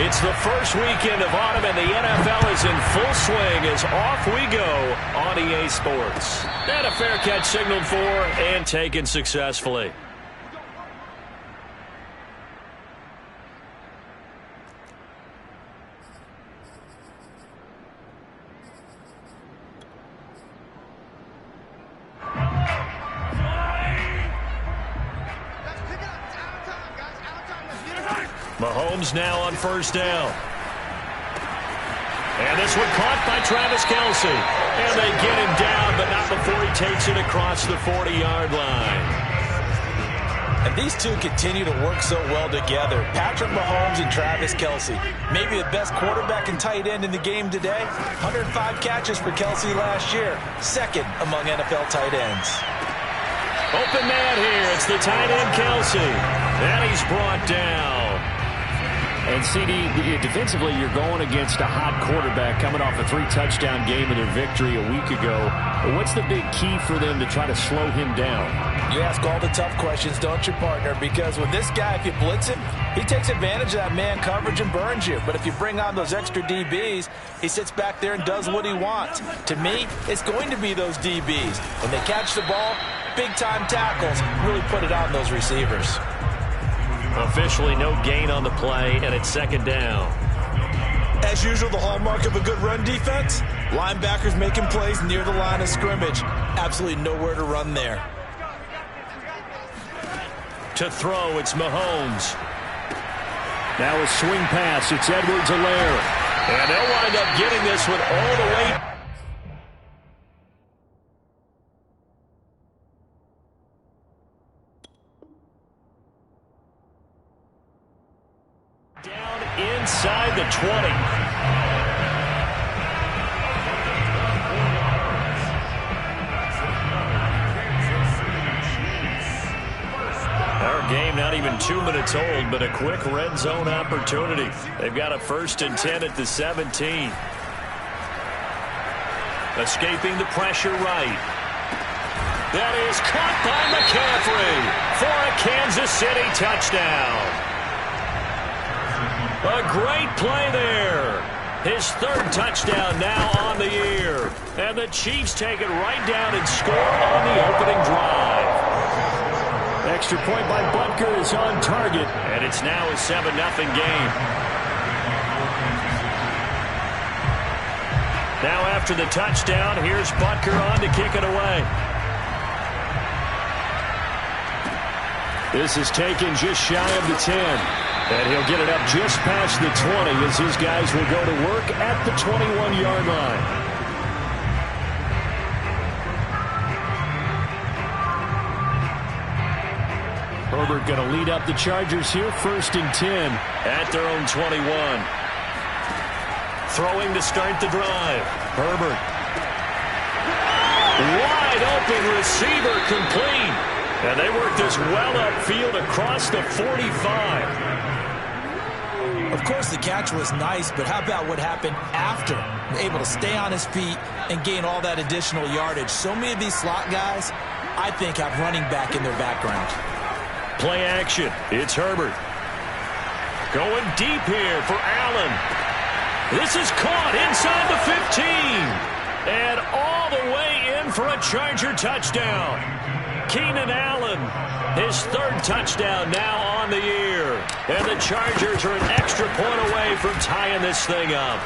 It's the first weekend of autumn, and the NFL is in full swing as off we go on EA Sports. And a fair catch signaled for and taken successfully. Mahomes now on first down. And this one caught by Travis Kelce. And they get him down, but not before he takes it across the 40-yard line. And these two continue to work so well together. Patrick Mahomes and Travis Kelce. Maybe the best quarterback and tight end in the game today. 105 catches for Kelce last year. Second among NFL tight ends. Open man here. It's the tight end Kelce. And he's brought down. And, CD, defensively, you're going against a hot quarterback coming off a 3-touchdown game in their victory a week ago. What's the big key for them to try to slow him down? You ask all the tough questions, don't you, partner? Because with this guy, if you blitz him, he takes advantage of that man coverage and burns you. But if you bring on those extra DBs, he sits back there and does what he wants. To me, it's going to be those DBs. When they catch the ball, big-time tackles really put it on those receivers. Officially no gain on the play, and it's second down. As usual, the hallmark of a good run defense, linebackers making plays near the line of scrimmage. Absolutely nowhere to run there. To throw, it's Mahomes. Now a swing pass. It's Edwards-Helaire. And they'll wind up getting this one all the way. Down inside the 20. Our game not even 2 minutes old, but a quick red zone opportunity. They've got a 1st and 10 at the 17. Escaping the pressure right. That is caught by McCaffrey for a Kansas City touchdown. A great play there. His 3rd touchdown now on the year. And the Chiefs take it right down and score on the opening drive. Extra point by Butker is on target. And it's now a 7-0 game. Now after the touchdown, here's Butker on to kick it away. This is taken just shy of the 10. And he'll get it up just past the 20 as his guys will go to work at the 21-yard line. Herbert going to lead up the Chargers here, 1st and 10. At their own 21. Throwing to start the drive. Herbert. Wide open receiver complete. And they work this well upfield across the 45. Of course, the catch was nice, but how about what happened after? Able to stay on his feet and gain all that additional yardage. So many of these slot guys, I think, have running back in their background. Play action. It's Herbert. Going deep here for Allen. This is caught inside the 15. And all the way in for a Charger touchdown. Keenan Allen, his 3rd touchdown now on the year. And the Chargers are an extra point away from tying this thing up.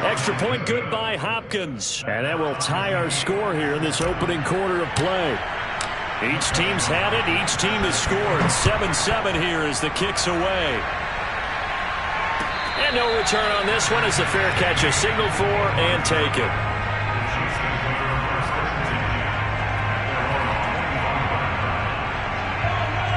Extra point good by Hopkins. And that will tie our score here in this opening quarter of play. Each team's had it. Each team has scored. 7-7 here as the kick's away. And no return on this one as the fair catch is signaled for and taken.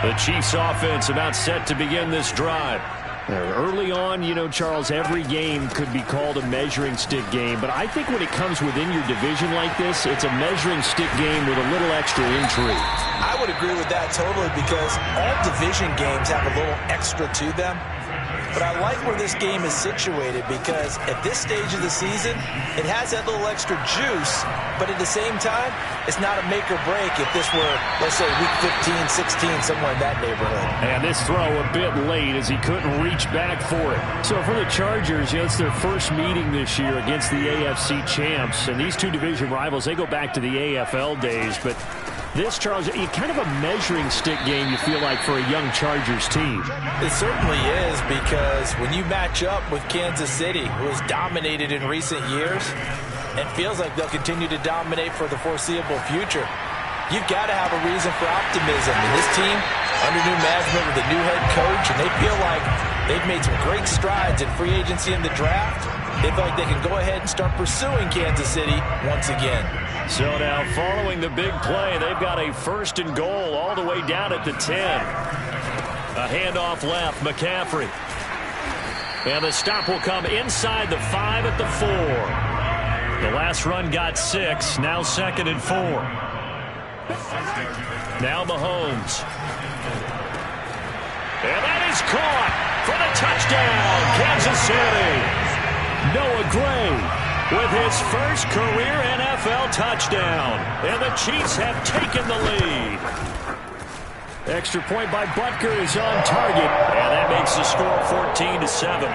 The Chiefs offense about set to begin this drive. Early on, you know, Charles, every game could be called a measuring stick game. But I think when it comes within your division like this, it's a measuring stick game with a little extra intrigue. I would agree with that totally because all division games have a little extra to them. But I like where this game is situated because at this stage of the season, it has that little extra juice, but at the same time, it's not a make or break if this were, let's say, week 15, 16, somewhere in that neighborhood. And this throw a bit late as he couldn't reach back for it. So for the Chargers, it's their first meeting this year against the AFC champs. And these two division rivals, they go back to the AFL days, but this, Charles, kind of a measuring stick game, you feel like, for a young Chargers team. It certainly is, because when you match up with Kansas City, who has dominated in recent years, and feels like they'll continue to dominate for the foreseeable future, you've got to have a reason for optimism. And this team, under new management with a new head coach, and they feel like they've made some great strides in free agency in the draft, they feel like they can go ahead and start pursuing Kansas City once again. So now, following the big play, they've got a 1st and goal all the way down at the 10. A handoff left, McCaffrey. And the stop will come inside the 5 at the 4. The last run got 6, now 2nd and 4. Now Mahomes. And that is caught for the touchdown, Kansas City. Noah Gray with his first career NFL touchdown. And the Chiefs have taken the lead. Extra point by Butker is on target. And that makes the score 14-7.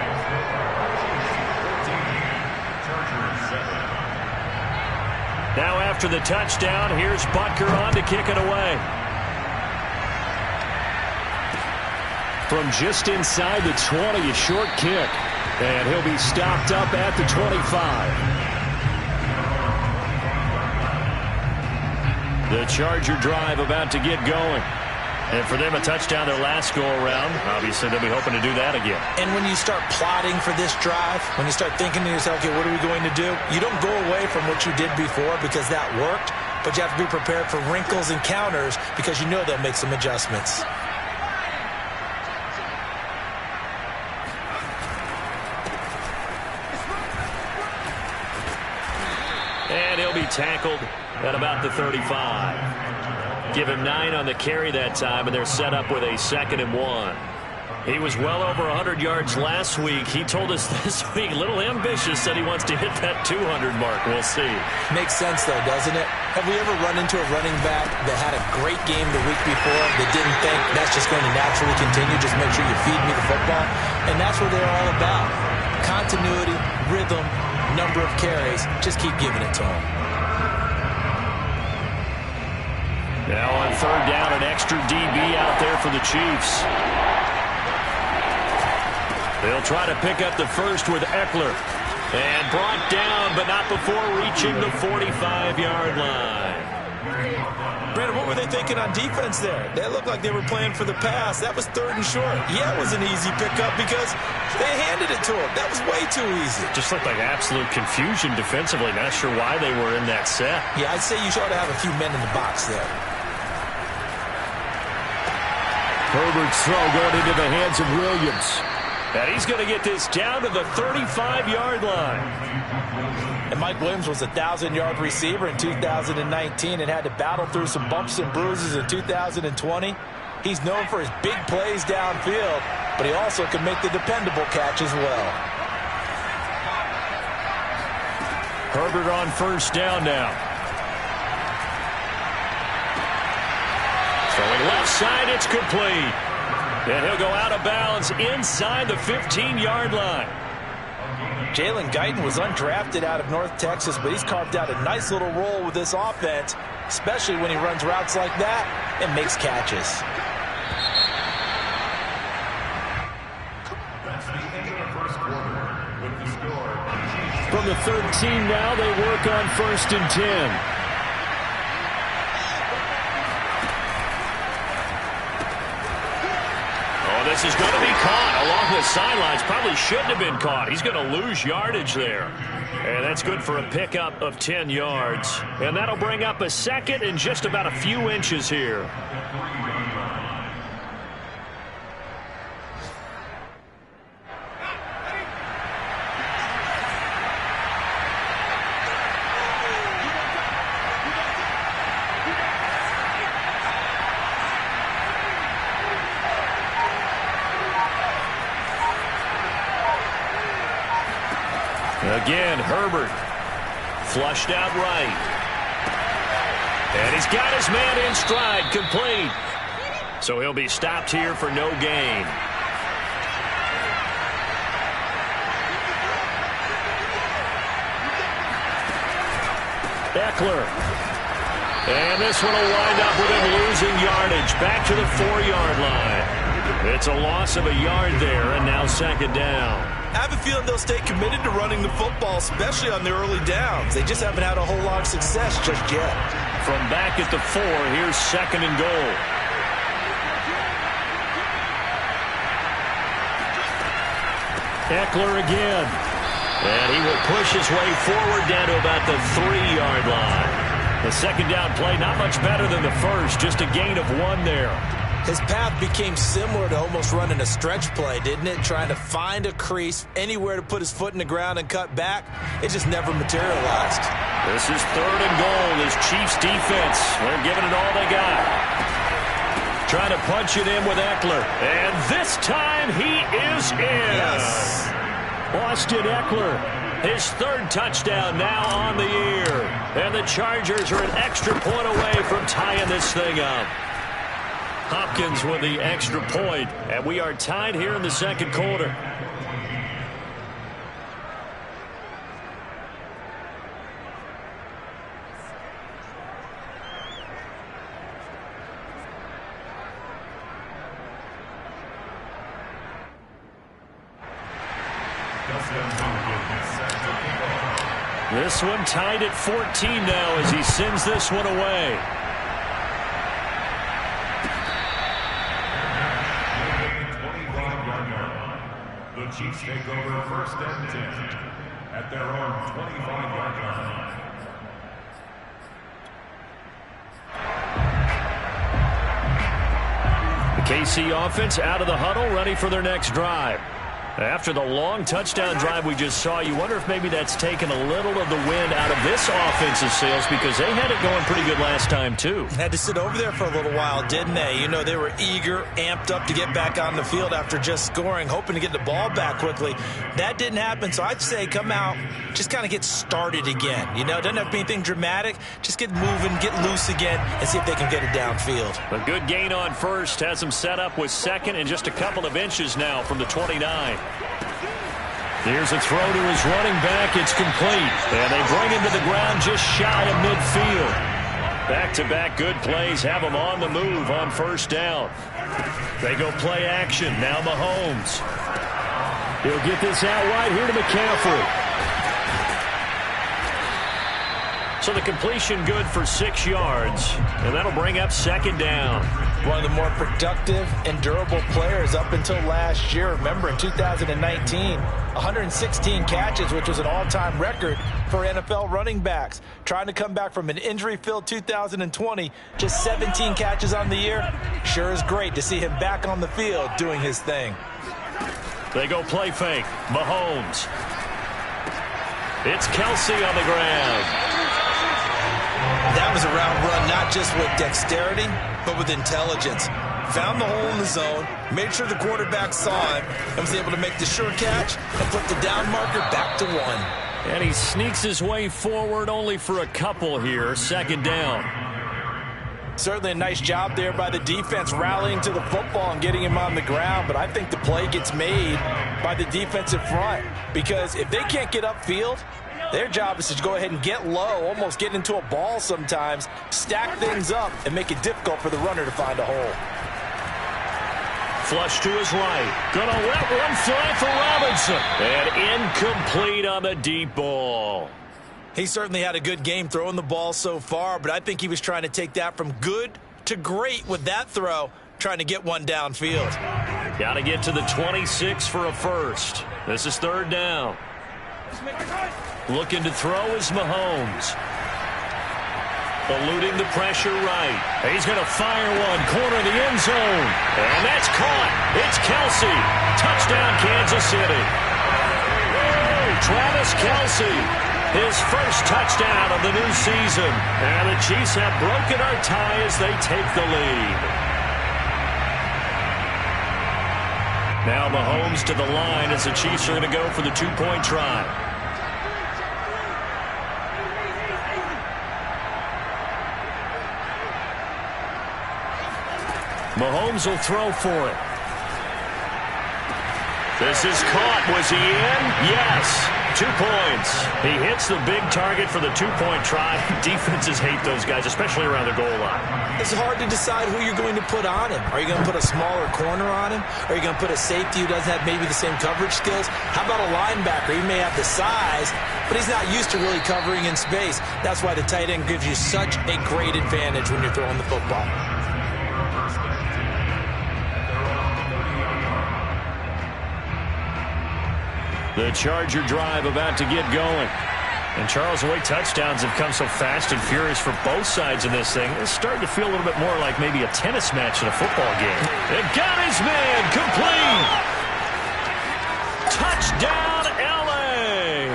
Now after the touchdown, here's Butker on to kick it away. From just inside the 20, a short kick. And he'll be stopped up at the 25. The Charger drive about to get going. And for them, a touchdown their last go-around. Obviously, they'll be hoping to do that again. And when you start plotting for this drive, when you start thinking to yourself, okay, what are we going to do? You don't go away from what you did before because that worked, but you have to be prepared for wrinkles and counters because you know they'll make some adjustments. And he'll be tackled at about the 35. Give him 9 on the carry that time, and they're set up with a 2nd and 1. He was well over 100 yards last week. He told us this week, a little ambitious, said he wants to hit that 200 mark. We'll see. Makes sense, though, doesn't it? Have we ever run into a running back that had a great game the week before that didn't think that's just going to naturally continue, just make sure you feed me the football? And that's what they're all about. Continuity, rhythm, number of carries. Just keep giving it to them. Now on 3rd down, an extra DB out there for the Chiefs. They'll try to pick up the first with Eckler. And brought down, but not before reaching the 45-yard line. Brandon, what were they thinking on defense there? They looked like they were playing for the pass. That was 3rd and short. Yeah, it was an easy pickup because they handed it to him. That was way too easy. Just looked like absolute confusion defensively. Not sure why they were in that set. Yeah, I'd say you ought to have a few men in the box there. Herbert's throw going into the hands of Williams. And he's going to get this down to the 35-yard line. And Mike Williams was a 1,000-yard receiver in 2019 and had to battle through some bumps and bruises in 2020. He's known for his big plays downfield, but he also can make the dependable catch as well. Herbert on 1st down now. Throwing left side, it's complete. And he'll go out of bounds inside the 15-yard line. Jalen Guyton was undrafted out of North Texas, but he's carved out a nice little role with this offense, especially when he runs routes like that and makes catches. From the 13 now, they work on 1st and 10. This is going to be caught along the sidelines. Probably shouldn't have been caught. He's going to lose yardage there. And that's good for a pickup of 10 yards. And that'll bring up a 2nd and just about a few inches here. Again, Herbert. Flushed out right. And he's got his man in stride, complete. So he'll be stopped here for no gain. Eckler. And this one will wind up with him losing yardage back to the 4-yard line. It's a loss of a yard there, and now second down. I have a feeling they'll stay committed to running the football, especially on the early downs. They just haven't had a whole lot of success just yet. From back at the 4, here's second and goal. Eckler again. And he will push his way forward down to about the 3-yard line. The second down play, not much better than the first, just a gain of 1 there. His path became similar to almost running a stretch play, didn't it? Trying to find a crease, anywhere to put his foot in the ground and cut back. It just never materialized. This is third and goal. This Chiefs defense, they're giving it all they got. Trying to punch it in with Eckler. And this time he is in. Yes. Austin Eckler, his 3rd touchdown now on the year. And the Chargers are an extra point away from tying this thing up. Hopkins with the extra point, and we are tied here in the second quarter. This one tied at 14 now as he sends this one away. The Chiefs take over first and 10 at their own 25-yard line. The KC offense out of the huddle, ready for their next drive. After the long touchdown drive we just saw, you wonder if maybe that's taken a little of the wind out of this offensive sails, because they had it going pretty good last time too. Had to sit over there for a little while, didn't they? You know, they were eager, amped up to get back on the field after just scoring, hoping to get the ball back quickly. That didn't happen, so I'd say come out, just kind of get started again. You know, it doesn't have to be anything dramatic. Just get moving, get loose again, and see if they can get it downfield. A good gain on first has them set up with second and just a couple of inches now from the 29. Here's a throw to his running back. It's complete. And they bring him to the ground just shy of midfield. Back-to-back good plays have him on the move on first down. They go play action. Now Mahomes. He'll get this out right here to McCaffrey. So the completion good for 6 yards. And that'll bring up second down. One of the more productive and durable players up until last year. Remember, in 2019, 116 catches, which was an all-time record for NFL running backs. Trying to come back from an injury-filled 2020, just 17 catches on the year. Sure is great to see him back on the field doing his thing. They go play fake. Mahomes. It's Kelsey on the ground. That was a route run not just with dexterity, but with intelligence. Found the hole in the zone, made sure the quarterback saw him, and was able to make the sure catch and put the down marker back to 1. And he sneaks his way forward only for a couple here. Second down. Certainly a nice job there by the defense rallying to the football and getting him on the ground, but I think the play gets made by the defensive front, because if they can't get upfield, their job is to go ahead and get low, almost get into a ball sometimes, stack things up, and make it difficult for the runner to find a hole. Flush to his right. Gonna let one fly for Robinson. And incomplete on the deep ball. He certainly had a good game throwing the ball so far, but I think he was trying to take that from good to great with that throw, trying to get one downfield. Got to get to the 26 for a first. This is third down. Looking to throw is Mahomes. Eluding the pressure right. He's going to fire one. Corner of the end zone. And that's caught. It's Kelsey. Touchdown, Kansas City. Travis Kelsey. His first touchdown of the new season. And the Chiefs have broken our tie as they take the lead. Now Mahomes to the line as the Chiefs are going to go for the 2-point try. Mahomes will throw for it. This is caught. Was he in? Yes. 2 points. He hits the big target for the 2-point try. Defenses hate those guys, especially around the goal line. It's hard to decide who you're going to put on him. Are you going to put a smaller corner on him? Are you going to put a safety who doesn't have maybe the same coverage skills? How about a linebacker? He may have the size, but he's not used to really covering in space. That's why the tight end gives you such a great advantage when you're throwing the football. The Charger drive about to get going. And Charles, the way touchdowns have come so fast and furious for both sides in this thing, it's starting to feel a little bit more like maybe a tennis match in a football game. It got his man complete. Touchdown, L.A.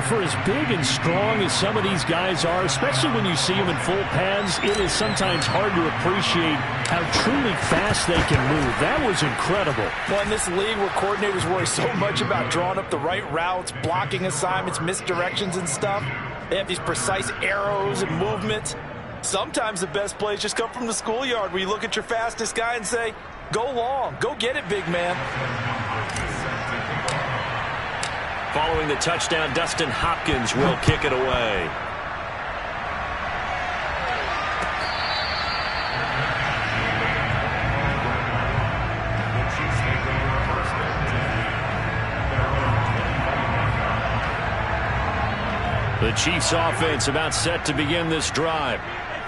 For as big and strong as some of these guys are, especially when you see them in full pads, it is sometimes hard to appreciate how truly fast they can move. That was incredible. Well, in this league where coordinators worry so much about drawing up the right routes, blocking assignments, misdirections and stuff, they have these precise arrows and movements. Sometimes the best plays just come from the schoolyard where you look at your fastest guy and say, go long, go get it, big man. Following the touchdown, Dustin Hopkins will kick it away. The Chiefs offense about set to begin this drive.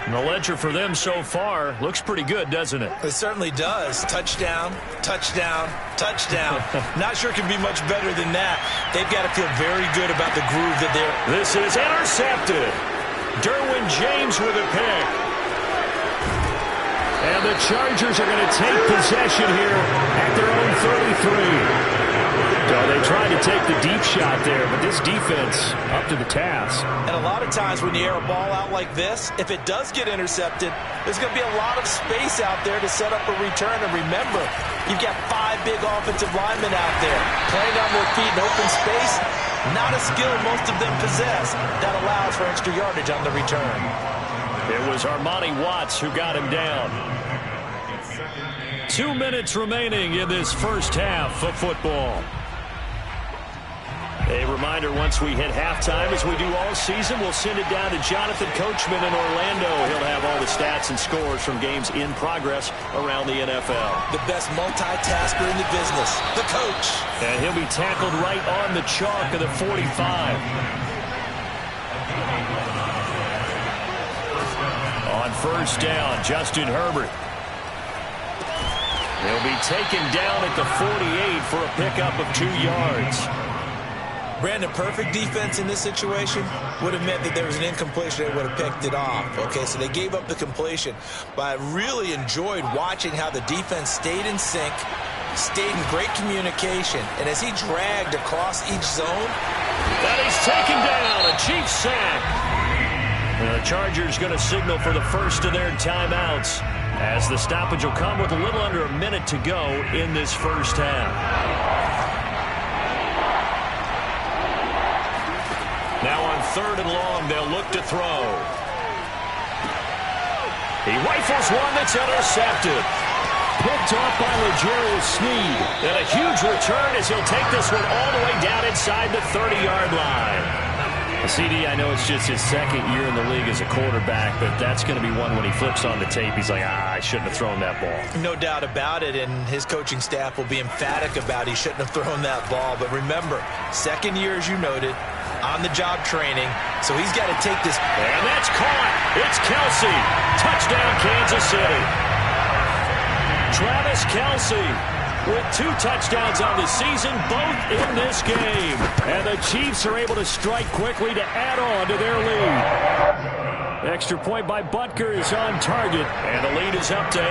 And the ledger for them so far looks pretty good, doesn't it? It certainly does. Touchdown, touchdown, touchdown. Not sure it can be much better than that. They've got to feel very good about the groove that they're... This is intercepted. Derwin James with a pick. And the Chargers are going to take possession here at their own 33. So they tried to take the deep shot there, but this defense up to the task. And a lot of times when you air a ball out like this, if it does get intercepted, there's going to be a lot of space out there to set up a return. And remember, you've got 5 big offensive linemen out there playing on their feet in open space. Not a skill most of them possess that allows for extra yardage on the return. It was Armani Watts who got him down. 2 minutes remaining in this first half of football. A reminder, once we hit halftime, as we do all season, we'll send it down to Jonathan Coachman in Orlando. He'll have all the stats and scores from games in progress around the NFL. The best multitasker in the business, the coach. And he'll be tackled right on the chalk of the 45. On first down, Justin Herbert. He'll be taken down at the 48 for a pickup of 2 yards. Brandon, perfect defense in this situation would have meant that there was an incompletion. They would have picked it off. Okay, so they gave up the completion. But I really enjoyed watching how the defense stayed in sync, stayed in great communication. And as he dragged across each zone. That he's taken down, a Chiefs sack. And the Chargers going to signal for the first of their timeouts, as the stoppage will come with a little under a minute to go in this first half. Now on 3rd and long, they'll look to throw. He rifles one that's intercepted. Picked off by L'Jarius Sneed. And a huge return as he'll take this one all the way down inside the 30-yard line. CD, I know it's just his 2nd year in the league as a quarterback, but that's going to be one when he flips on the tape, he's like, I shouldn't have thrown that ball. No doubt about it, and his coaching staff will be emphatic about he shouldn't have thrown that ball. But remember, 2nd year, as you noted, on-the-job training, so he's got to take this. And that's caught. It's Kelsey. Touchdown, Kansas City. Travis Kelsey with 2 touchdowns on the season, both in this game. And the Chiefs are able to strike quickly to add on to their lead. Extra point by Butker is on target, and the lead is up to 8.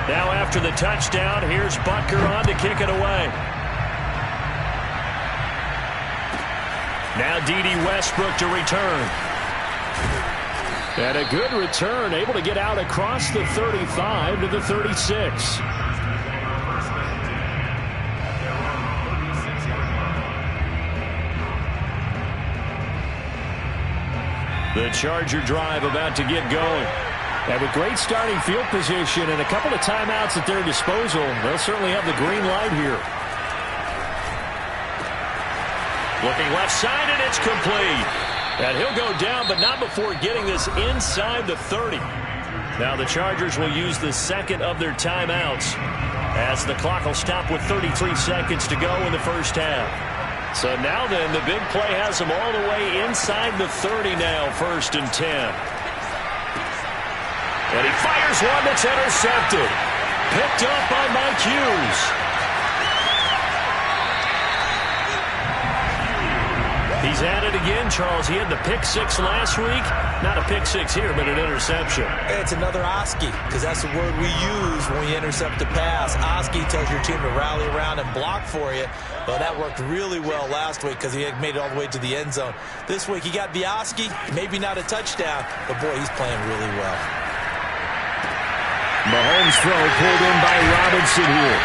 Now after the touchdown, here's Butker on to kick it away. Now D.D. Westbrook to return. And a good return, able to get out across the 35 to the 36. The Charger drive about to get going. And with great starting field position and a couple of timeouts at their disposal, they'll certainly have the green light here. Looking left side, and it's complete. And he'll go down, but not before getting this inside the 30. Now the Chargers will use the second of their timeouts as the clock will stop with 33 seconds to go in the first half. So now then, the big play has them all the way inside the 30 now, 1st and 10. And he fires one that's intercepted. Picked up by Mike Hughes. He's at it again, Charles. He had the pick 6 last week. Not a pick 6 here, but an interception. It's another Oski, because that's the word we use when we intercept a pass. Oski tells your team to rally around and block for you. Well, that worked really well last week because he had made it all the way to the end zone. This week he got the Oski, maybe not a touchdown, but boy, he's playing really well. Mahomes throw pulled in by Robinson here.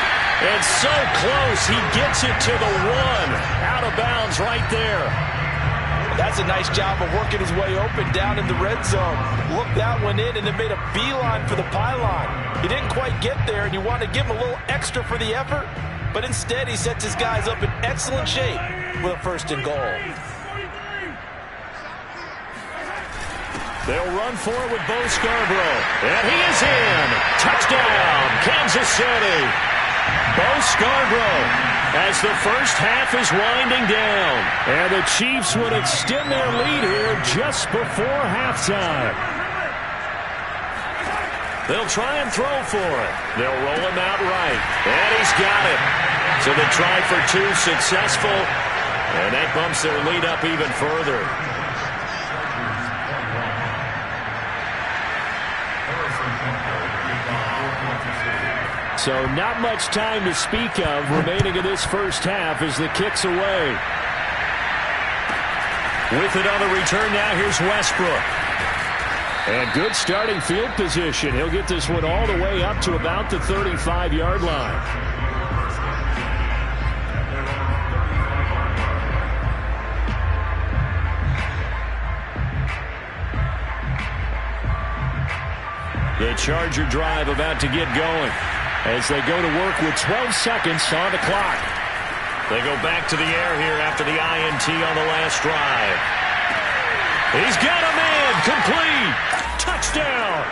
And so close, he gets it to the 1. Out of bounds right there. That's a nice job of working his way open down in the red zone. Looked that one in and then made a beeline for the pylon. He didn't quite get there, and you want to give him a little extra for the effort, but instead he sets his guys up in excellent shape with a 1st and goal. They'll run for it with Bo Scarborough. And he is in. Touchdown, Kansas City. Bo Scarborough as the first half is winding down. And the Chiefs would extend their lead here just before halftime. They'll try and throw for it. They'll roll him out right. And he's got it. So the try for 2 successful. And that bumps their lead up even further. So not much time to speak of remaining in this first half as the kick's away. With it on the return now, here's Westbrook. And good starting field position. He'll get this one all the way up to about the 35-yard line. The Charger drive about to get going as they go to work with 12 seconds on the clock. They go back to the air here after the INT on the last drive. He's got a man. Complete. Touchdown.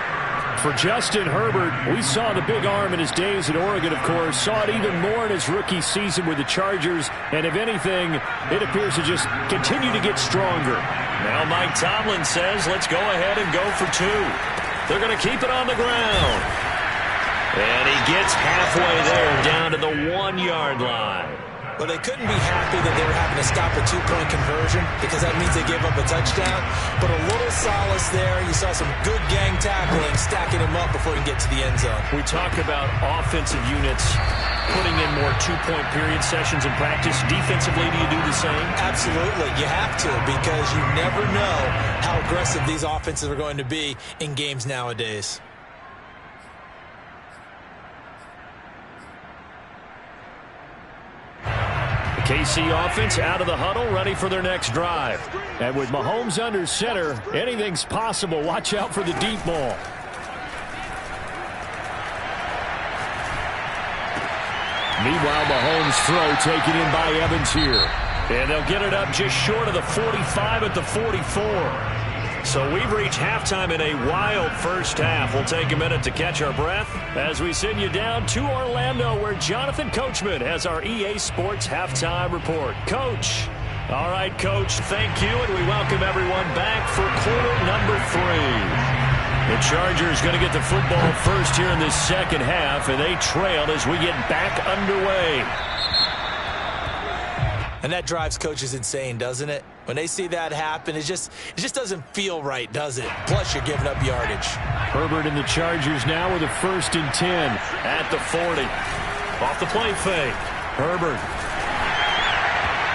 For Justin Herbert, we saw the big arm in his days at Oregon, of course. Saw it even more in his rookie season with the Chargers. And if anything, it appears to just continue to get stronger. Now Mike Tomlin says, let's go ahead and go for 2. They're going to keep it on the ground. And he gets halfway there down to the 1-yard line. Well, they couldn't be happy that they were having to stop a 2-point conversion because that means they gave up a touchdown. But a little solace there. You saw some good gang tackling, stacking him up before he can get to the end zone. We talk about offensive units putting in more 2-point period sessions in practice. Defensively, do you do the same? Absolutely. You have to because you never know how aggressive these offenses are going to be in games nowadays. KC offense out of the huddle, ready for their next drive. And with Mahomes under center, anything's possible. Watch out for the deep ball. Meanwhile, Mahomes' throw taken in by Evans here. And they'll get it up just short of the 45 at the 44. So we've reached halftime in a wild first half. We'll take a minute to catch our breath as we send you down to Orlando, where Jonathan Coachman has our EA Sports halftime report. Coach. All right, Coach, thank you, and we welcome everyone back for quarter number 3. The Chargers going to get the football first here in this second half, and they trail as we get back underway. And that drives coaches insane, doesn't it? When they see that happen, it just doesn't feel right, does it? Plus, you're giving up yardage. Herbert and the Chargers now with a 1st and 10 at the 40. Off the play fake. Herbert.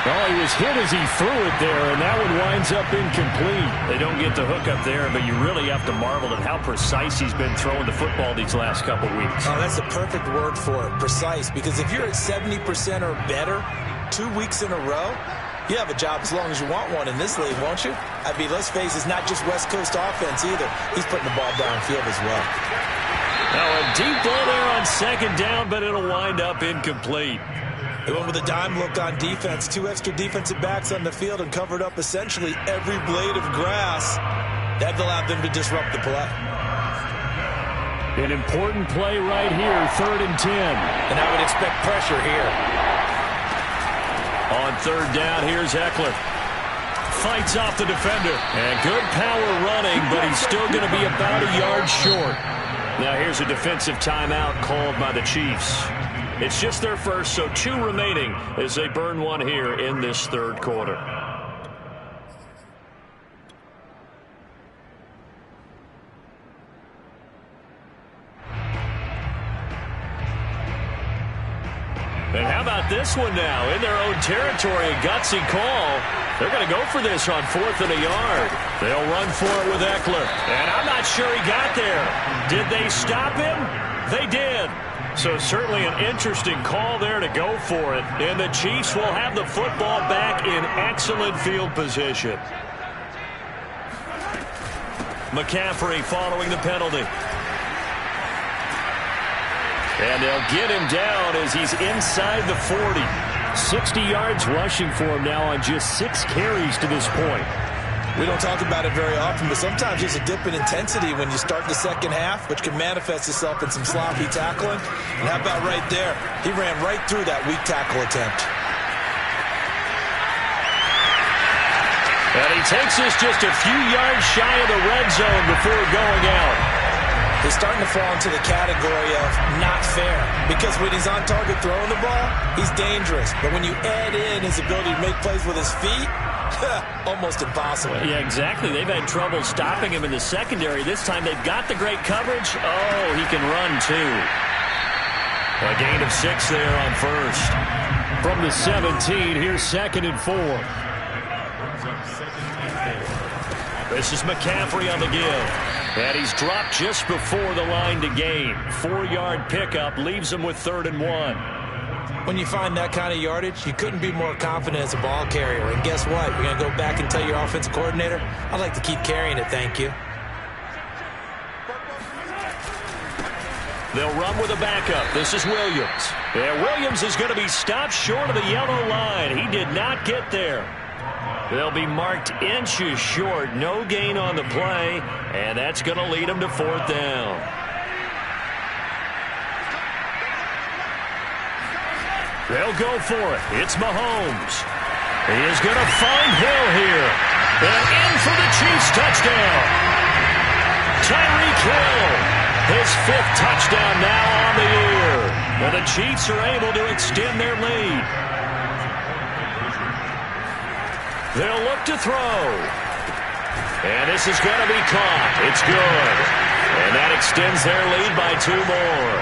Oh, he was hit as he threw it there, and that one winds up incomplete. They don't get the hook up there, but you really have to marvel at how precise he's been throwing the football these last couple weeks. Oh, that's the perfect word for it, precise. Because if you're at 70% or better 2 weeks in a row, You have a job as long as you want one in this league, won't you? I mean, let's face it, it's not just West Coast offense either. He's putting the ball downfield as well. Now a deep ball there on second down, but it'll wind up incomplete. They went with a dime look on defense. 2 extra defensive backs on the field and covered up essentially every blade of grass. That allowed them to disrupt the play. An important play right here, 3rd and 10. And I would expect pressure here. On 3rd down, here's Eckler. Fights off the defender. And good power running, but he's still going to be about a yard short. Now here's a defensive timeout called by the Chiefs. It's just their first, so 2 remaining as they burn one here in this 3rd quarter. And how about this one now? In their own territory, a gutsy call. They're going to go for this on 4th and a yard. They'll run for it with Eckler. And I'm not sure he got there. Did they stop him? They did. So certainly an interesting call there to go for it. And the Chiefs will have the football back in excellent field position. McCaffrey following the penalty. And they'll get him down as he's inside the 40. 60 yards rushing for him now on just 6 carries to this point. We don't talk about it very often, but sometimes there's a dip in intensity when you start the second half, which can manifest itself in some sloppy tackling. And how about right there? He ran right through that weak tackle attempt. And he takes us just a few yards shy of the red zone before going out. He's starting to fall into the category of not fair, because when he's on target throwing the ball, he's dangerous. But when you add in his ability to make plays with his feet, almost impossible. Yeah, exactly. They've had trouble stopping him in the secondary. This time they've got the great coverage. Oh, he can run too. A gain of 6 there on 1st. From the 17, here's 2nd and 4. This is McCaffrey on the give. And he's dropped just before the line to gain. 4-yard pickup leaves him with 3rd and 1. When you find that kind of yardage, you couldn't be more confident as a ball carrier. And guess what? You're going to go back and tell your offensive coordinator, I'd like to keep carrying it, thank you. They'll run with a backup. This is Williams. And Williams is going to be stopped short of the yellow line. He did not get there. They'll be marked inches short. No gain on the play. And that's going to lead them to 4th down. They'll go for it. It's Mahomes. He is going to find Hill here. And in for the Chiefs touchdown. Tyreek Hill. His 5th touchdown now on the year. And the Chiefs are able to extend their lead. They'll look to throw. And this is going to be caught. It's good. And that extends their lead by 2 more.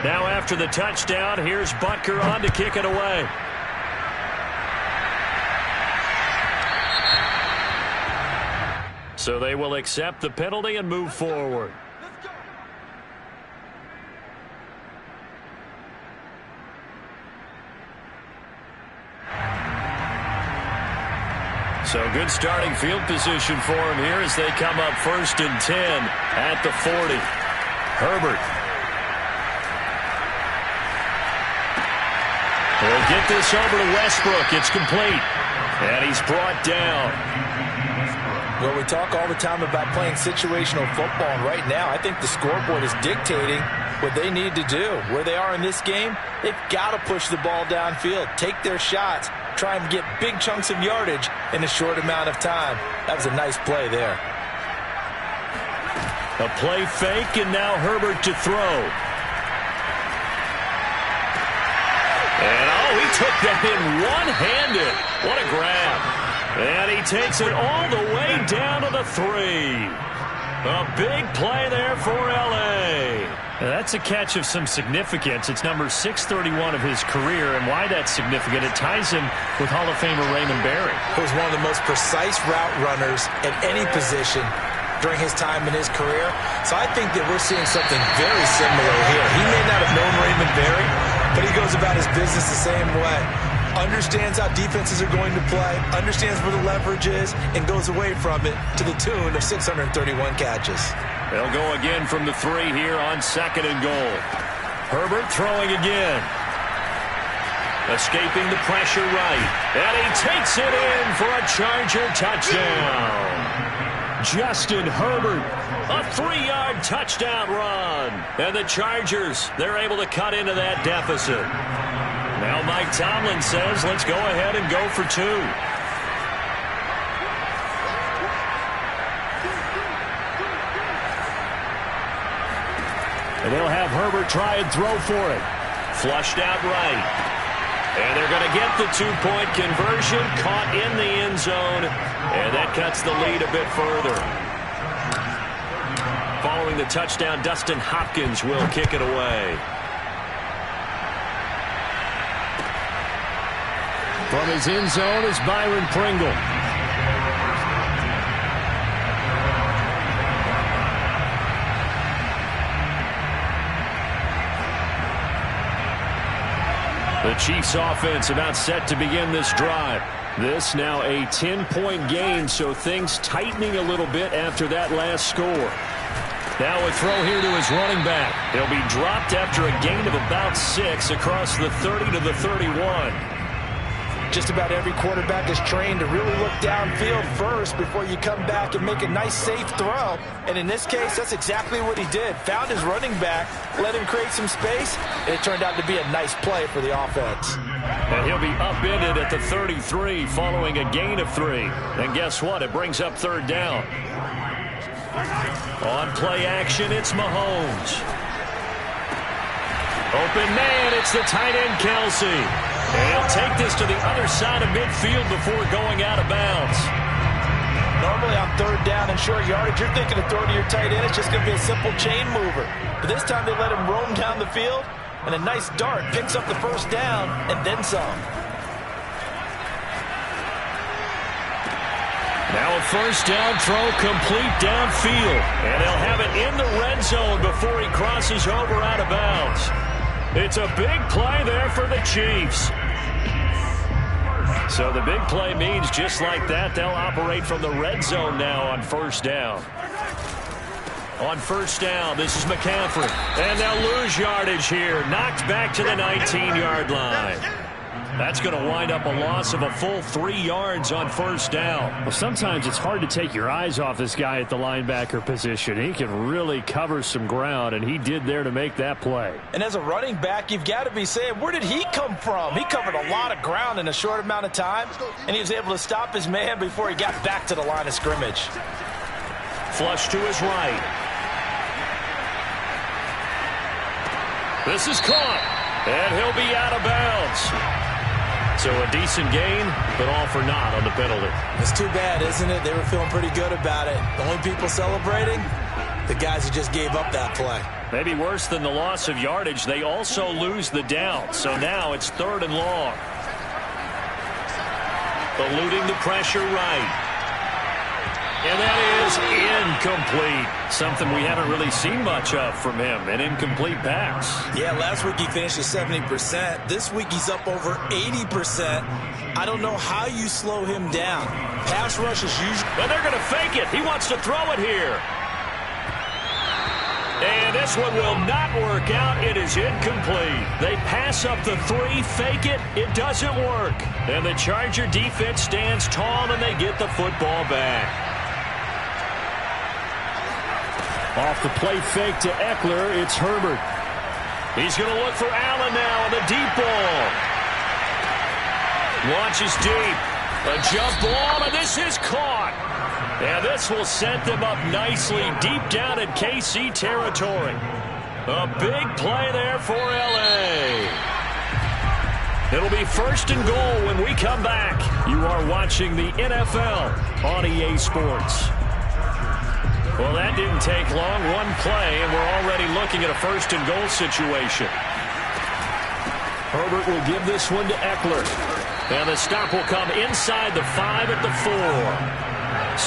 Now after the touchdown, here's Butker on to kick it away. So they will accept the penalty and move forward. So good starting field position for him here as they come up 1st and 10 at the 40. Herbert. He'll get this over to Westbrook. It's complete. And he's brought down. Well, we talk all the time about playing situational football, and right now I think the scoreboard is dictating what they need to do. Where they are in this game, they've got to push the ball downfield, take their shots, try and get big chunks of yardage in a short amount of time. That was a nice play there. A play fake, and now Herbert to throw. And, oh, he took that in one-handed. What a grab. And he takes it all the way down to the 3. A big play there for L.A. Now that's a catch of some significance. It's number 631 of his career, and why that's significant, it ties him with Hall of Famer Raymond Berry. He was one of the most precise route runners at any position during his time in his career. So I think that we're seeing something very similar here. He may not have known Raymond Berry, but he goes about his business the same way. Understands how defenses are going to play, understands where the leverage is, and goes away from it to the tune of 631 catches. They'll go again from the 3 here on 2nd and goal. Herbert throwing again. Escaping the pressure right. And he takes it in for a Charger touchdown. Justin Herbert, a 3-yard touchdown run. And the Chargers, they're able to cut into that deficit. Now Mike Tomlin says, let's go ahead and go for 2. And they'll have Herbert try and throw for it. Flushed out right. And they're going to get the 2-point conversion, caught in the end zone, and that cuts the lead a bit further. Following the touchdown, Dustin Hopkins will kick it away. From his end zone is Byron Pringle. The Chiefs offense about set to begin this drive. This now a 10-point game, so things tightening a little bit after that last score. Now a throw here to his running back. He'll be dropped after a gain of about 6 across the 30 to the 31. Just about every quarterback is trained to really look downfield first before you come back and make a nice, safe throw. And in this case, that's exactly what he did. Found his running back, let him create some space, and it turned out to be a nice play for the offense. And he'll be upended at the 33 following a gain of 3. And guess what? It brings up 3rd down. On play action, it's Mahomes. Open man, it's the tight end, Kelsey. And he'll take this to the other side of midfield before going out of bounds. Normally on 3rd down and short yardage, you're thinking of throwing to your tight end. It's just going to be a simple chain mover. But this time they let him roam down the field, and a nice dart picks up the 1st down and then some. Now a 1st down throw complete downfield. And they'll have it in the red zone before he crosses over out of bounds. It's a big play there for the Chiefs. So the big play means just like that, they'll operate from the red zone now on 1st down. On 1st down, this is McCaffrey. And they'll lose yardage here. Knocked back to the 19-yard line. That's going to wind up a loss of a full 3 yards on 1st down. Well, sometimes it's hard to take your eyes off this guy at the linebacker position. He can really cover some ground, and he did there to make that play. And as a running back, you've got to be saying, where did he come from? He covered a lot of ground in a short amount of time, and he was able to stop his man before he got back to the line of scrimmage. Flush to his right. This is caught, and he'll be out of bounds. So a decent gain, but all for naught on the penalty. It's too bad, isn't it? They were feeling pretty good about it. The only people celebrating, the guys who just gave up that play. Maybe worse than the loss of yardage, they also lose the down. So now it's 3rd and long. Eluding the pressure right. And that is incomplete. Something we haven't really seen much of from him, an incomplete pass. Yeah, last week he finished at 70%. This week he's up over 80%. I don't know how you slow him down. Pass rush is usually... And they're going to fake it. He wants to throw it here. And this one will not work out. It is incomplete. They pass up the 3, fake it. It doesn't work. And the Charger defense stands tall, and they get the football back. Off the play fake to Eckler, it's Herbert. He's going to look for Allen now on the deep ball. Launches deep. A jump ball, and this is caught. And this will set them up nicely deep down in KC territory. A big play there for L.A. It'll be 1st and goal when we come back. You are watching the NFL on EA Sports. Well, that didn't take long. One play, and we're already looking at a 1st and goal situation. Herbert will give this one to Eckler. And the stop will come inside the 5 at the 4.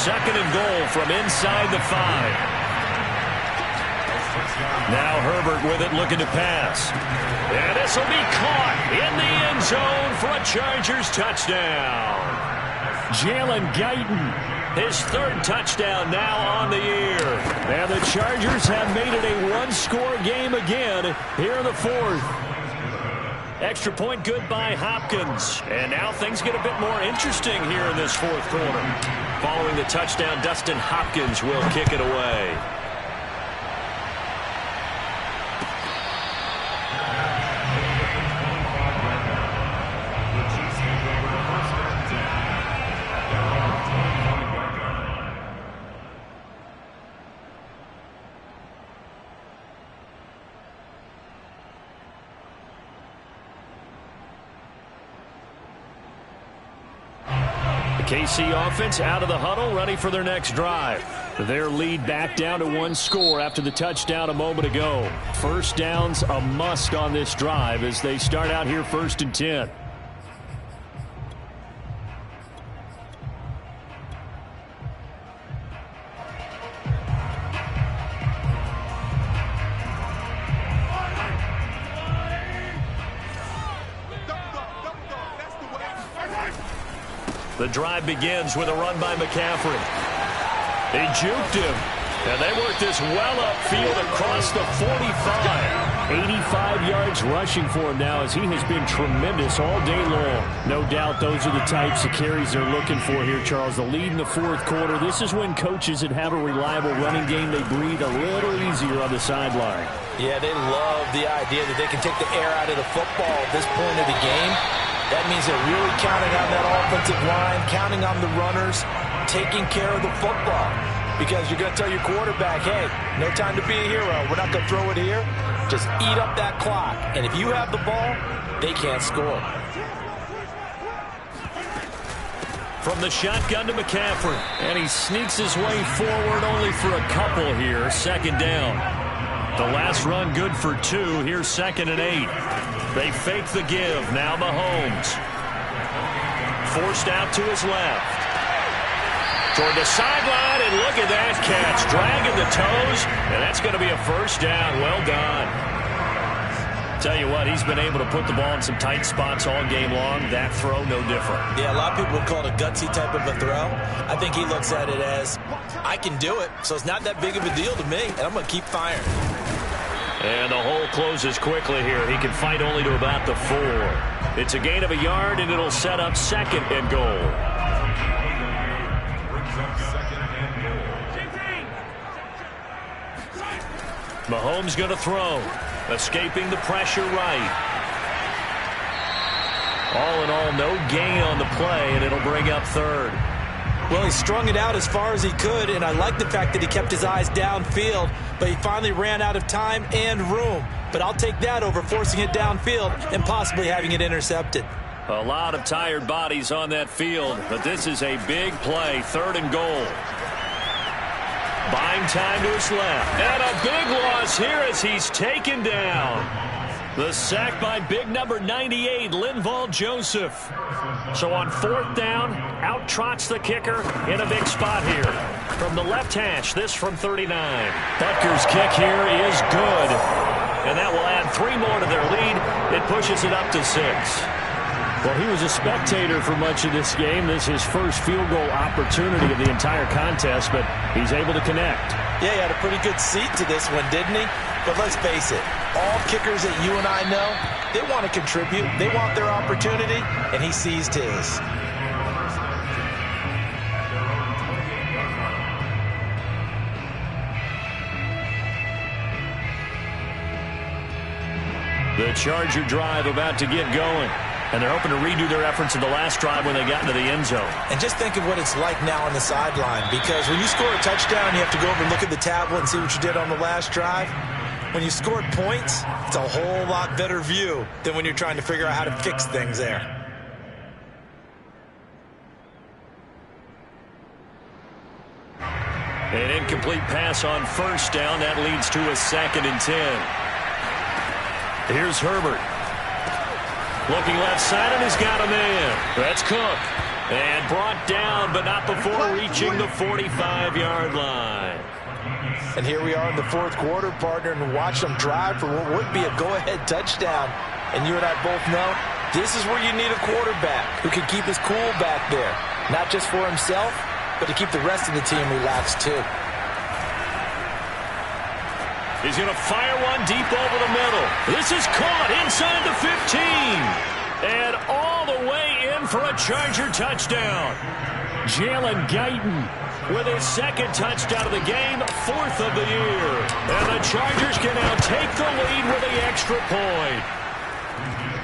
2nd and goal from inside the 5. Now Herbert with it, looking to pass. And this will be caught in the end zone for a Chargers touchdown. Jalen Guyton, his third touchdown now on the year. And the Chargers have made it a one-score game again here in the fourth. Extra point good by Hopkins. And now things get a bit more interesting here in this fourth quarter. Following the touchdown, Dustin Hopkins will kick it away. KC offense out of the huddle, ready for their next drive. Their lead back down to one score after the touchdown a moment ago. First down's a must on this drive as they start out here 1st and 10. The drive begins with a run by McCaffrey. He juked him, and they work this well upfield across the 45. 85 yards rushing for him now as he has been tremendous all day long. No doubt those are the types of carries they're looking for here, Charles. The lead in the fourth quarter. This is when coaches that have a reliable running game, they breathe a little easier on the sideline. Yeah, they love the idea that they can take the air out of the football at this point of the game. That means they're really counting on that offensive line, counting on the runners, taking care of the football. Because you're going to tell your quarterback, hey, no time to be a hero. We're not going to throw it here. Just eat up that clock. And if you have the ball, they can't score. From the shotgun to McCaffrey. And he sneaks his way forward only for a couple here. Second down. The last run good for 2. Here's 2nd and 8. They fake the give. Now Mahomes. Forced out to his left. Toward the sideline, and look at that catch. Dragging the toes, and that's going to be a first down. Well done. Tell you what, he's been able to put the ball in some tight spots all game long. That throw, no different. Yeah, a lot of people would call it a gutsy type of a throw. I think he looks at it as, I can do it, so it's not that big of a deal to me, and I'm going to keep firing. And the hole closes quickly here. He can fight only to about the 4. It's a gain of a yard, and it'll set up 2nd and goal. Mahomes going to throw. Escaping the pressure right. All in all, no gain on the play, and it'll bring up 3rd. Well, he strung it out as far as he could, and I like the fact that he kept his eyes downfield, but he finally ran out of time and room. But I'll take that over forcing it downfield and possibly having it intercepted. A lot of tired bodies on that field, but this is a big play, 3rd and goal. Buying time to his left. And a big loss here as he's taken down. The sack by big number 98, Linval Joseph. So on 4th down, out trots the kicker in a big spot here. From the left hash, this from 39. Butker's kick here is good. And that will add 3 more to their lead. It pushes it up to 6. Well, he was a spectator for much of this game. This is his first field goal opportunity of the entire contest, but he's able to connect. Yeah, he had a pretty good seat to this one, didn't he? But let's face it, all kickers that you and I know, they want to contribute. They want their opportunity, and he seized his. The Charger drive about to get going. And they're hoping to redo their efforts in the last drive when they got into the end zone. And just think of what it's like now on the sideline. Because when you score a touchdown, you have to go over and look at the tablet and see what you did on the last drive. When you scored points, it's a whole lot better view than when you're trying to figure out how to fix things there. An incomplete pass on 1st down. That leads to a 2nd and 10. Here's Herbert. Looking left side, and he's got a man. That's Cook. And brought down, but not before reaching the 45-yard line. And here we are in the fourth quarter, partner, and watch them drive for what would be a go-ahead touchdown. And you and I both know this is where you need a quarterback who can keep his cool back there, not just for himself, but to keep the rest of the team relaxed too. He's going to fire one deep over the middle. This is caught inside the 15. And all the way in for a Charger touchdown. Jalen Guyton with his second touchdown of the game, fourth of the year. And the Chargers can now take the lead with the extra point.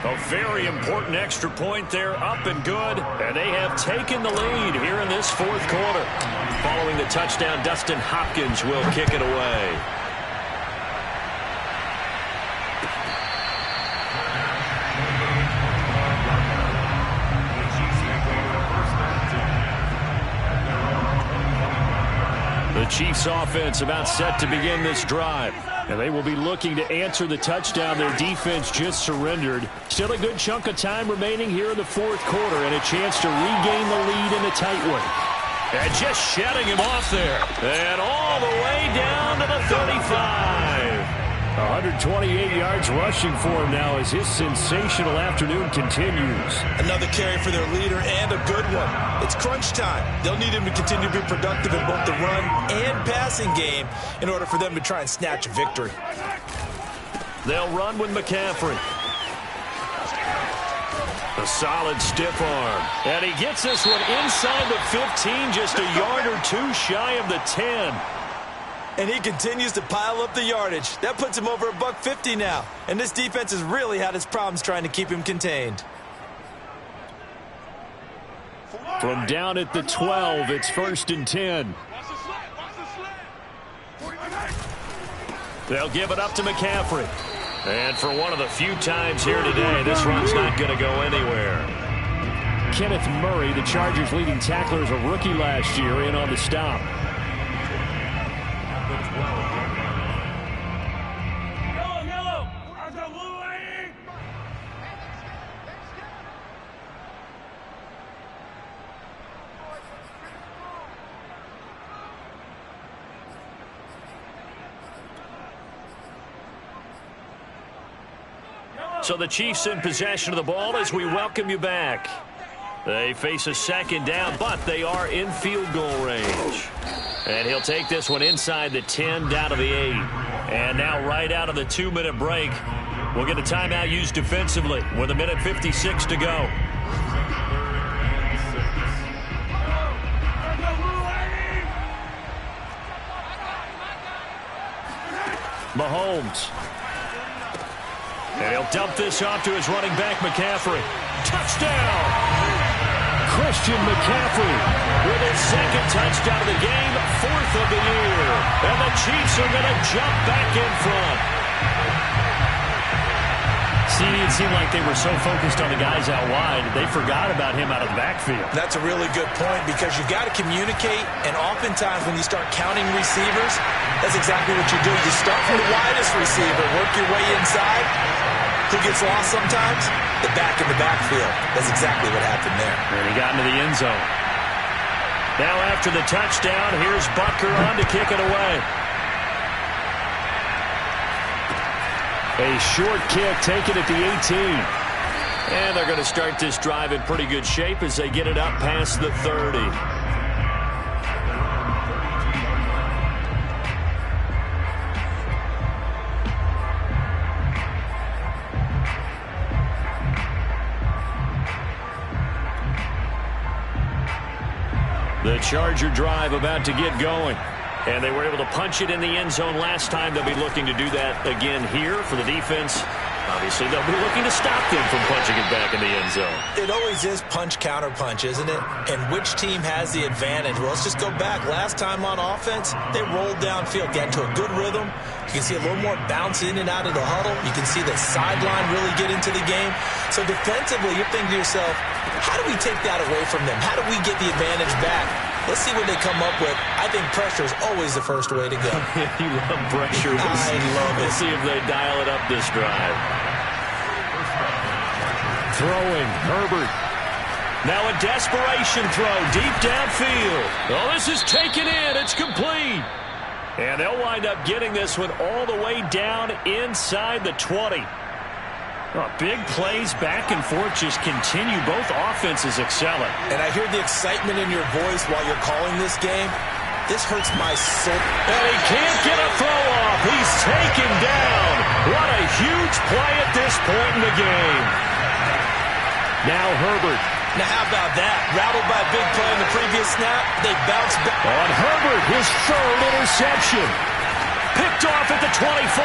A very important extra point there, up and good. And they have taken the lead here in this fourth quarter. Following the touchdown, Dustin Hopkins will kick it away. The Chiefs offense about set to begin this drive. And they will be looking to answer the touchdown their defense just surrendered. Still a good chunk of time remaining here in the fourth quarter and a chance to regain the lead in a tight one. And just shutting him off there. And all the way down to the 35. 128 yards rushing for him now as his sensational afternoon continues. Another carry for their leader and a good one. It's crunch time. They'll need him to continue to be productive in both the run and passing game in order for them to try and snatch a victory. They'll run with McCaffrey. A solid stiff arm. And he gets this one inside the 15, just a yard or two shy of the 10. And he continues to pile up the yardage. That puts him over $150 now. And this defense has really had its problems trying to keep him contained. From down at the 12, it's 1st and 10. They'll give it up to McCaffrey. And for one of the few times here today, this run's not going to go anywhere. Kenneth Murray, the Chargers' leading tackler, as a rookie last year, in on the stop. So the Chiefs in possession of the ball as we welcome you back. They face a second down, but they are in field goal range. And he'll take this one inside the 10, down to the 8. And now right out of the 2-minute break, we'll get a timeout used defensively with 1:56 to go. Mahomes. And he'll dump this off to his running back, McCaffrey. Touchdown! Christian McCaffrey with his second touchdown of the game, fourth of the year. And the Chiefs are going to jump back in front. See, it seemed like they were so focused on the guys out wide, they forgot about him out of the backfield. That's a really good point because you've got to communicate, and oftentimes when you start counting receivers, that's exactly what you do. You start from the widest receiver, work your way inside. Who gets lost sometimes? The back in the backfield. That's exactly what happened there. And he got into the end zone. Now after the touchdown, here's Butker on to kick it away. A short kick taken at the 18. And they're going to start this drive in pretty good shape as they get it up past the 30. The Charger drive about to get going. And they were able to punch it in the end zone last time. They'll be looking to do that again here for the defense. Obviously, they'll be looking to stop them from punching it back in the end zone. It always is punch, counter punch, isn't it? And which team has the advantage? Well, let's just go back. Last time on offense, they rolled downfield, got into a good rhythm. You can see a little more bounce in and out of the huddle. You can see the sideline really get into the game. So defensively, you're thinking to yourself, how do we take that away from them? How do we get the advantage back? Let's see what they come up with. I think pressure is always the first way to go. You love pressure. I love it. We'll see if they dial it up this drive. Throwing, Herbert. Now a desperation throw deep downfield. Oh, this is taken in. It's complete. And they'll wind up getting this one all the way down inside the 20. Oh, big plays back and forth just continue. Both offenses excelling. And I hear the excitement in your voice while you're calling this game. This hurts my soul. And he can't get a throw off. He's taken down. What a huge play at this point in the game. Now Herbert. Now how about that? Rattled by a big play in the previous snap. They bounce back. On Herbert, his third interception. Picked off at the 24.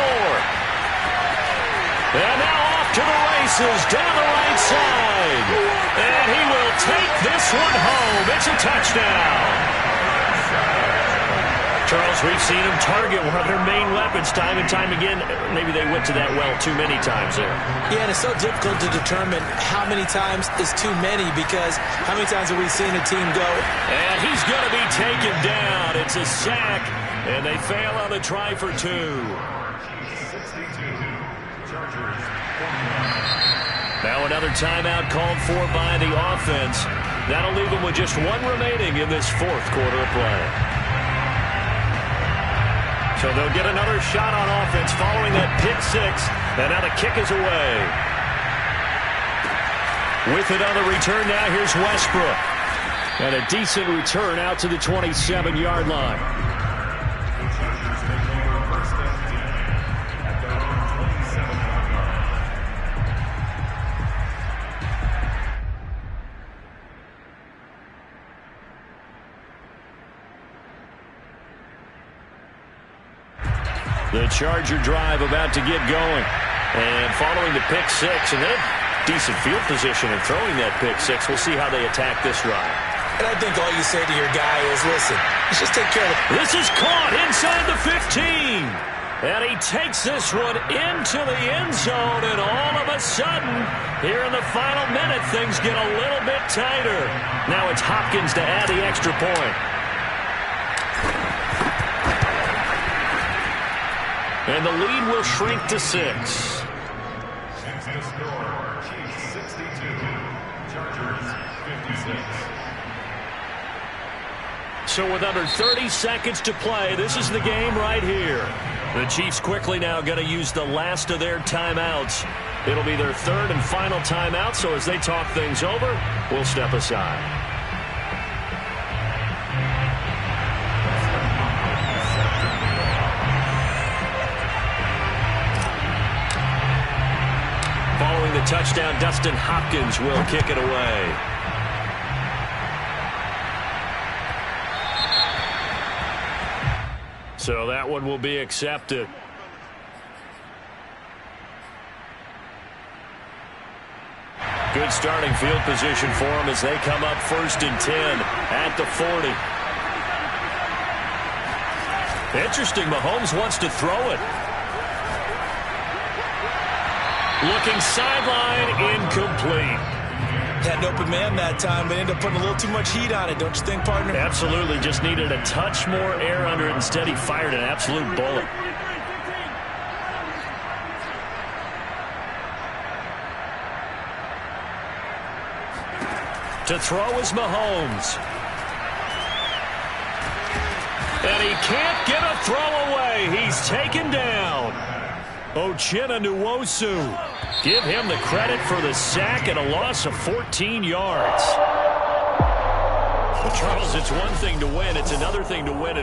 And now off to the races down the right side. And he will take this one home. It's a touchdown. Charles, we've seen him target one of their main weapons time and time again. Maybe they went to that well too many times there. Yeah, and it's so difficult to determine how many times is too many, because how many times have we seen a team go? And he's going to be taken down. It's a sack, and they fail on the try for two. Now another timeout called for by the offense. That'll leave them with just one remaining in this fourth quarter of play. So they'll get another shot on offense following that pick six. And now the kick is away. With it on the return now, here's Westbrook. And a decent return out to the 27-yard line. The Charger drive about to get going. And following the pick six, and then decent field position and throwing that pick six. We'll see how they attack this drive. And I think all you say to your guy is, listen, let's just take care of it. This is caught inside the 15. And he takes this one into the end zone. And all of a sudden, here in the final minute, things get a little bit tighter. Now it's Hopkins to add the extra point. And the lead will shrink to 6. Since the score, Chiefs 62, Chargers 56. So with under 30 seconds to play, this is the game right here. The Chiefs quickly now going to use the last of their timeouts. It'll be their third and final timeout, so as they talk things over, we'll step aside. Following the touchdown, Dustin Hopkins will kick it away. So that one will be accepted. Good starting field position for them as they come up 1st and 10 at the 40. Interesting, Mahomes wants to throw it. Looking sideline, incomplete. Had an open man that time, but ended up putting a little too much heat on it, don't you think, partner? Absolutely, just needed a touch more air under it. Instead, he fired an absolute bullet. To throw is Mahomes. And he can't get a throw away. He's taken down. Uchenna Nwosu. Give him the credit for the sack and a loss of 14 yards. Well, Charles, it's one thing to win. It's another thing to win it.